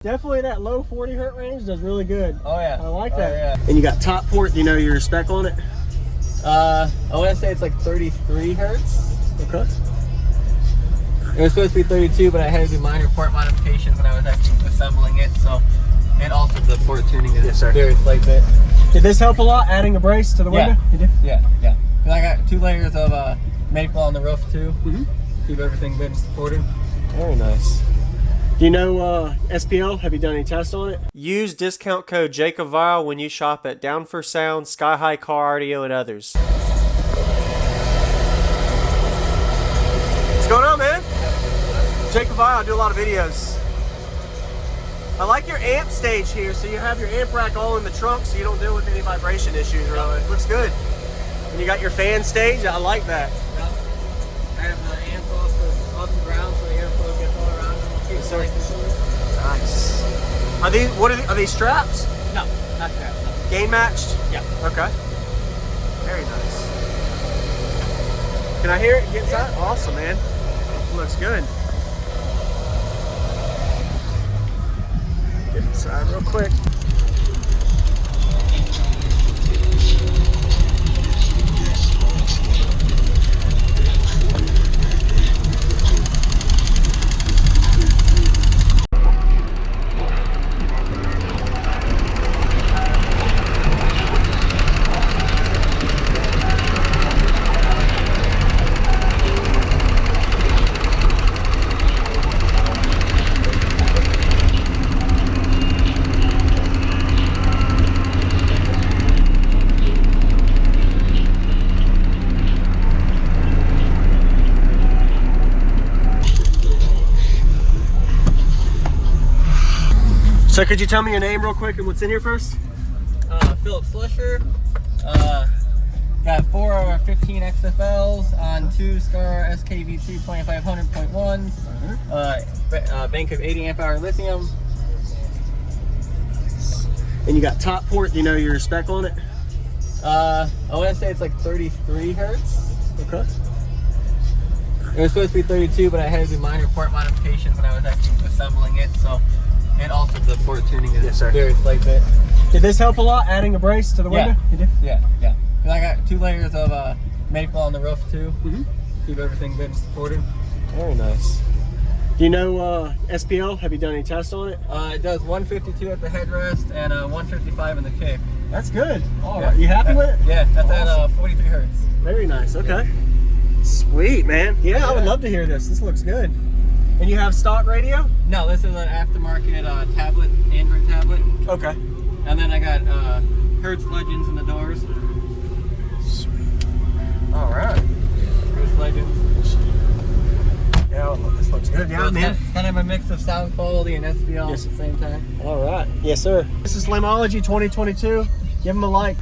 Definitely that low 40 hertz range does really good. Oh yeah. I like that. Yeah. And you got top port. Do you know your spec on it? I want to say it's like 33 hertz. Okay. It was supposed to be 32, but I had to do minor port modifications when I was actually assembling it, so it altered the port tuning a very slight bit. Did this help a lot, adding a brace to the window? You did? Yeah. And I got 2 layers of medical on the roof too. Keep everything good and supported. Very nice. Do you know SPL? Have you done any tests on it? Use discount code JacobViral when you shop at Down for Sound, SkyHigh Car Audio, and others. What's going on, man? JacobViral, I do a lot of videos. I like your amp stage here, so you have your amp rack all in the trunk so you don't deal with any vibration issues, really. It looks good. And you got your fan stage, I like that. Yep. I have the amp off the ground so the airflow gets all around them. Yes, sir. Nice. Are these straps? No, not straps. No. Gain matched? Yeah. Okay. Very nice. Can I hear it? Get inside? Awesome, man. Looks good. Get inside real quick. So could you tell me your name real quick and what's in here first? Phillip Slusher. Got 4 15 XFLs on 2 Scar SKVT 2500.1s. Bank of 80 amp hour lithium. And you got top port. Do you know your spec on it? I want to say it's like 33 hertz. Okay. It was supposed to be 32, but I had to do minor port modifications when I was actually assembling it, so it altered the port tuning a very slight bit. Did this help a lot, adding a brace to the window? You did? Yeah. And I got 2 layers of medical on the roof too. Keep everything good and supported. Very nice. Do you know SPL? Have you done any tests on it? It does 152 at the headrest and 155 in the kick. That's good. All right. You happy with it? Yeah, that's at 43 hertz. Very nice. Okay. Sweet, man. Yeah, I would love to hear this. This looks good. And you have stock radio? No, this is an aftermarket tablet, Android tablet. Okay. And then I got Hertz Legends in the doors. Sweet. All right. Hertz Legends. Yeah, this looks good. Yeah, so man. Kind of a mix of sound quality and SPL at the same time. All right. Yes, sir. This is Slamology 2022. Give them a like.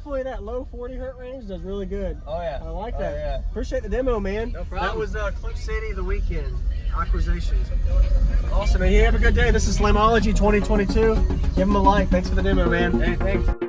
definitely that low 40 hertz range does really good. Oh yeah. I like that. Yeah. Appreciate the demo, man. No problem. That was Clip City, the Weeknd-acquainted-bill. Awesome, man. You have a good day. This is Slamology 2022. Give them a like. Thanks for the demo, man. Hey, thanks.